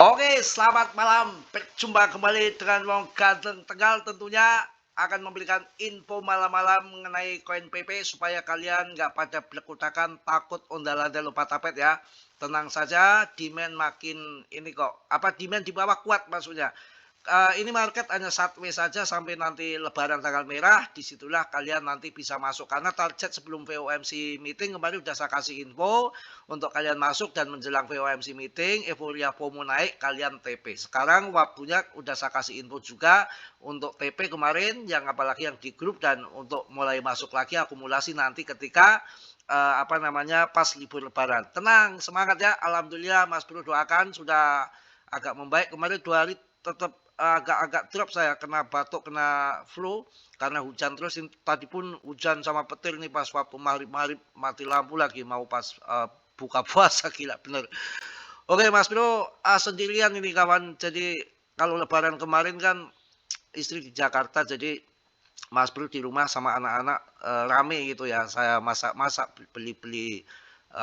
Oke, selamat malam. Berjumpa kembali dengan Wong Ganteng Tegal, tentunya akan memberikan info malam-malam mengenai koin PP supaya kalian nggak pada blekutakan, takut ondal-ondal lupa tapet ya. Tenang saja, demand makin ini kok. Demand di bawah kuat maksudnya. Ini market hanya sideways saja sampai nanti lebaran tanggal merah, disitulah kalian nanti bisa masuk. Karena target sebelum VOMC meeting kemarin udah saya kasih info untuk kalian masuk dan menjelang VOMC meeting, euforia FOMO naik, kalian TP. Sekarang waktunya udah saya kasih info juga untuk TP kemarin, yang apalagi yang di grup dan untuk mulai masuk lagi akumulasi nanti ketika pas libur lebaran. Tenang, semangat ya. Alhamdulillah Mas Bro doakan sudah agak membaik. Kemarin 2 hari tetap agak-agak drop saya, kena batuk, kena flu karena hujan terus. Tadi pun hujan sama petir nih pas waktu maghrib mati lampu lagi mau pas buka puasa, gila bener. Oke Mas Bro, sendirian ini kawan. Jadi kalau lebaran kemarin kan istri di Jakarta, jadi Mas Bro di rumah sama anak-anak rame gitu ya. Saya masak-masak, beli-beli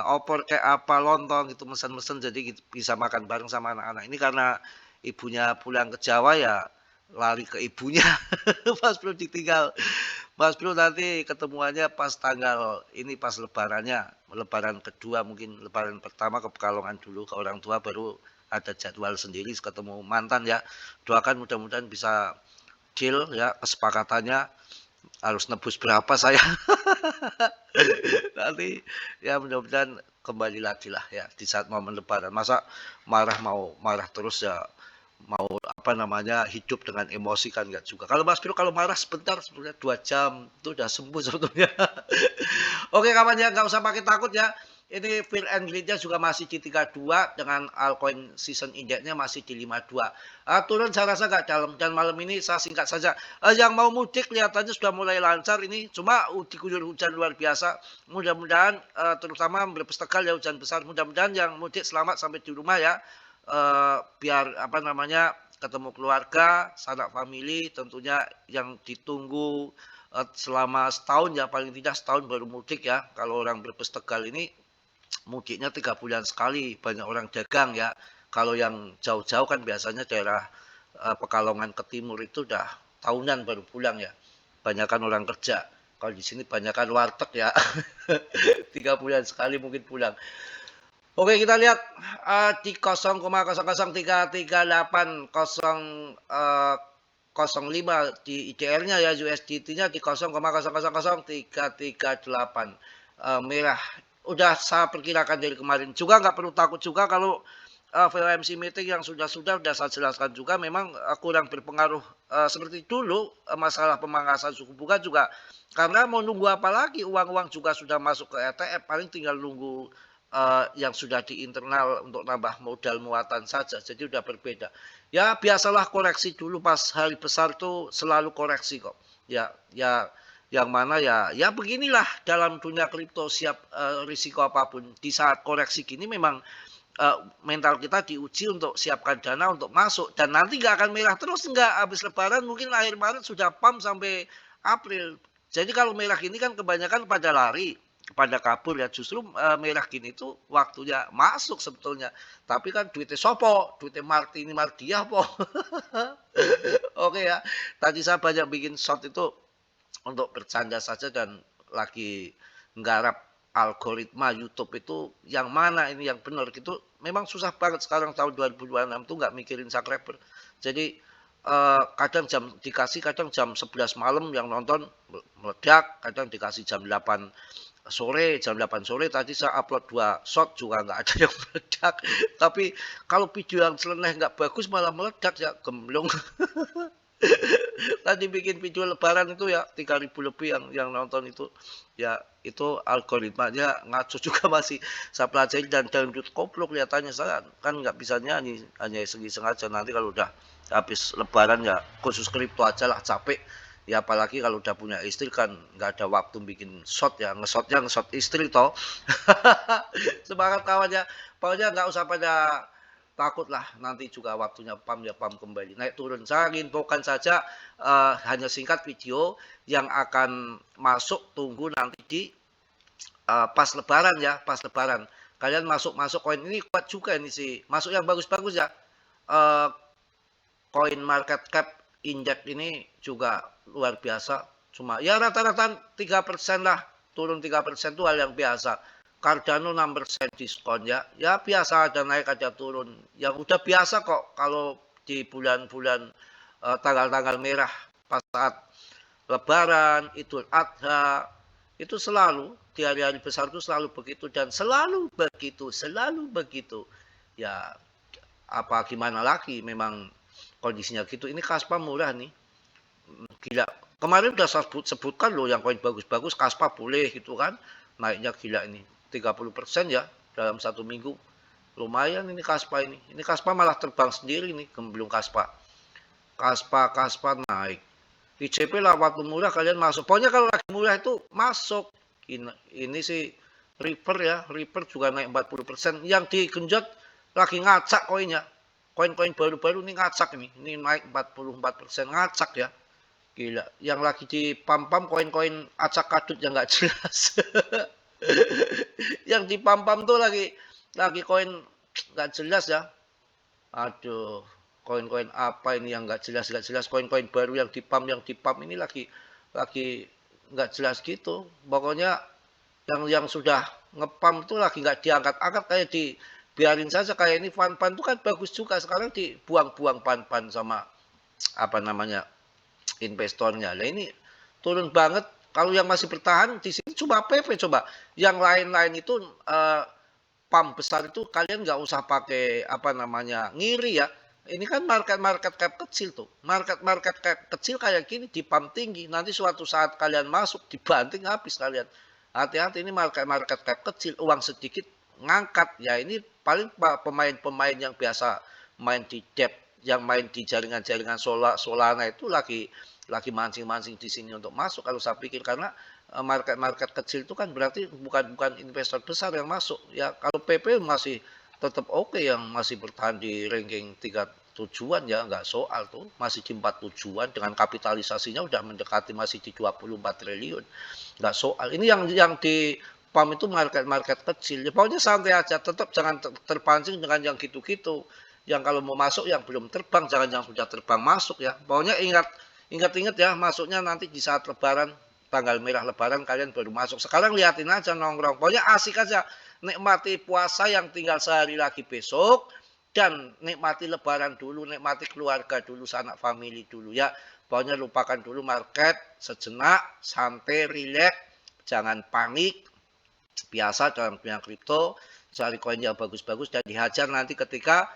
opor kayak apa, lontong gitu, mesen-mesen, jadi gitu, bisa makan bareng sama anak-anak. Ini karena ibunya pulang ke Jawa ya, lari ke ibunya. Mas Bro ditinggal. Mas Bro nanti ketemuannya pas tanggal ini, pas lebarannya, lebaran kedua, mungkin lebaran pertama ke Pekalongan dulu ke orang tua, baru ada jadwal sendiri ketemu mantan ya. Doakan mudah-mudahan bisa deal ya, kesepakatannya harus nebus berapa saya. Nanti ya mudah-mudahan kembali lagi lah ya di saat momen lebaran. Masa mau marah terus ya, mau hidup dengan emosi kan nggak juga. Kalau Mas Bro kalau marah sebentar, sebenarnya 2 jam itu udah sembuh sebetulnya. Oke kawan ya, nggak usah pakai takut ya. Ini Fear and Greed-nya juga masih di 32 dengan altcoin season index-nya masih di 52. Turun saya rasa nggak dalam, dan malam ini saya singkat saja. Yang mau mudik kelihatannya sudah mulai lancar ini, cuma diguyur hujan luar biasa. Mudah-mudahan terutama Brebes Tegal ya hujan besar. Mudah-mudahan yang mudik selamat sampai di rumah ya. Biar ketemu keluarga, sanak famili, tentunya yang ditunggu selama setahun ya, paling tidak setahun baru mudik ya. Kalau orang Brebes Tegal ini mudiknya 3 bulan sekali, banyak orang dagang ya. Kalau yang jauh-jauh kan biasanya daerah Pekalongan ke timur itu udah tahunan baru pulang ya. Banyakan orang kerja. Kalau di sini banyakan warteg ya. 3 bulan sekali mungkin pulang. Oke, kita lihat di 0,0033805 di IDR-nya ya, USDT-nya di 0,00338 merah. Udah saya perkirakan dari kemarin juga, nggak perlu takut juga kalau VOMC meeting yang sudah saya jelaskan juga memang kurang berpengaruh seperti dulu masalah pemangkasan suku bunga juga, karena mau nunggu apa lagi, uang-uang juga sudah masuk ke ETF, paling tinggal nunggu yang sudah di internal untuk nambah modal muatan saja, jadi udah berbeda. Ya biasalah koreksi dulu pas hari besar tuh selalu koreksi kok. Ya yang mana ya beginilah dalam dunia kripto, siap risiko apapun. Di saat koreksi gini memang mental kita diuji untuk siapkan dana untuk masuk, dan nanti nggak akan merah terus, nggak, habis lebaran mungkin akhir Maret sudah pump sampai April. Jadi kalau merah gini kan kebanyakan pada lari, pada kabur ya, justru merah gini tuh waktunya masuk sebetulnya. Tapi kan duitnya sopo, duitnya Martini Mardiah po. Oke ya, tadi saya banyak bikin short itu untuk bercanda saja dan lagi nggarap algoritma YouTube itu yang mana ini yang benar gitu. Memang susah banget sekarang tahun 2026 tuh nggak mikirin subscriber. Jadi kadang kadang jam 11 malam yang nonton meledak, kadang dikasih jam 8 sore, tadi saya upload 2 shot juga nggak ada yang meledak. Tapi kalau video yang seleneh nggak bagus malah meledak ya, gemblong. Tadi bikin video lebaran itu ya 3.000 lebih yang nonton itu. Ya itu algoritmanya ngaco juga, masih saya pelajari, dan dangdut koplo kelihatannya. Saya kan nggak bisa nyanyi, hanya iseng-iseng aja. Nanti kalau udah habis lebaran ya khusus kripto aja lah, capek. Ya apalagi kalau udah punya istri kan nggak ada waktu bikin shot ya, nge-shot istri toh. Semangat kawan ya. Pokoknya nggak usah pada takutlah, nanti juga waktunya pump ya pump kembali, naik turun. Saya infokan saja hanya singkat video yang akan masuk, tunggu nanti di pas lebaran ya, pas lebaran. Kalian masuk koin ini kuat juga ini sih, masuk yang bagus-bagus ya. eh, coin market cap index ini juga luar biasa. Cuma ya rata-rata 3% lah, turun 3% itu hal yang biasa. Cardano 6% diskon ya. Ya biasa, ada naik ada turun. Ya udah biasa kok kalau di bulan-bulan tanggal-tanggal merah pas saat Lebaran, Idul Adha, itu selalu di hari-hari besar itu selalu begitu dan selalu begitu. Ya apa gimana lagi, memang kondisinya gitu. Ini Kaspa murah nih, gila. Kemarin udah saya sebutkan loh yang koin bagus-bagus, Kaspa boleh gitu kan. Naiknya gila ini, 30% ya dalam 1 minggu. Lumayan ini Kaspa ini. Ini Kaspa malah terbang sendiri nih, gemblung Kaspa. Kaspa naik. ICP lah waktu murah kalian masuk. Pokoknya kalau lagi murah itu masuk. Ini sih Reaper ya, Reaper juga naik 40%. Yang digenjot lagi ngacak koinnya. Koin-koin baru-baru ini ngacak nih. Ini naik 44%, ngacak ya. Gila. Yang lagi di pam-pam koin-koin acak kadut yang nggak jelas. Yang di pam-pam tuh lagi koin nggak jelas ya. Aduh, koin-koin apa ini yang nggak jelas, koin-koin baru yang di pump ini lagi nggak jelas gitu. Pokoknya yang sudah ngepam itu lagi nggak diangkat-angkat, kayak dibiarin saja. Kayak ini pan-pan itu kan bagus juga, sekarang dibuang-buang pan-pan sama apa namanya investornya. Nah ini turun banget. Kalau yang masih bertahan di sini cuma PP coba. Yang lain-lain itu pump besar itu kalian nggak usah pakai apa namanya ngiri ya. Ini kan market cap kecil tuh. Market cap kecil kayak gini di pump tinggi. Nanti suatu saat kalian masuk dibanting habis kalian. Hati-hati, ini market cap kecil, uang sedikit ngangkat. Ya ini paling pemain-pemain yang biasa main di debt, yang main di jaringan-jaringan Solana itu lagi mancing-mancing di sini untuk masuk kalau saya pikir, karena market kecil itu kan berarti bukan investor besar yang masuk ya. Kalau PP masih tetap oke, yang masih bertahan di ranking 3 tujuan ya, nggak soal tuh, masih di 4 tujuan dengan kapitalisasinya udah mendekati masih di 24 triliun, nggak soal. Ini yang di PAM itu market kecil ya. Pokoknya santai aja, tetap jangan terpancing dengan yang gitu-gitu. Yang kalau mau masuk yang belum terbang, jangan yang sudah terbang masuk ya. Pokoknya ingat ya, masuknya nanti di saat lebaran, tanggal merah lebaran kalian baru masuk. Sekarang liatin aja nongkrong. Pokoknya asik aja. Nikmati puasa yang tinggal sehari lagi besok. Dan nikmati lebaran dulu, nikmati keluarga dulu, sanak family dulu ya. Pokoknya lupakan dulu market sejenak, santai, rileks, jangan panik. Biasa dalam dunia kripto, cari koin yang bagus-bagus dan dihajar nanti ketika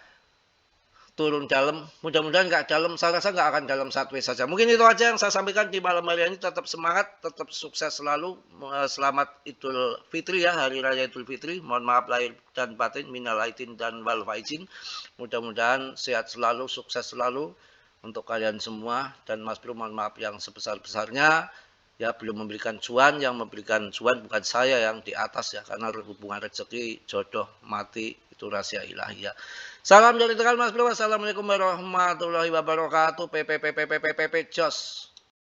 turun dalam. Mudah-mudahan nggak dalam, saya rasa nggak akan dalam sideways saja. Mungkin itu aja yang saya sampaikan di malam hari ini. Tetap semangat, tetap sukses selalu. Selamat Idul Fitri ya, hari raya Idul Fitri. Mohon maaf lahir dan batin, minal aidin dan wal faizin. Mudah-mudahan sehat selalu, sukses selalu untuk kalian semua. Dan Mas Bro mohon maaf yang sebesar-besarnya ya, belum memberikan cuan. Yang memberikan cuan bukan saya, yang di atas ya, karena hubungan rezeki, jodoh, mati itu rahasia ilahi ya. Salam dari Tegal Mas Bro. Wassalamualaikum warahmatullahi wabarakatuh. Jos.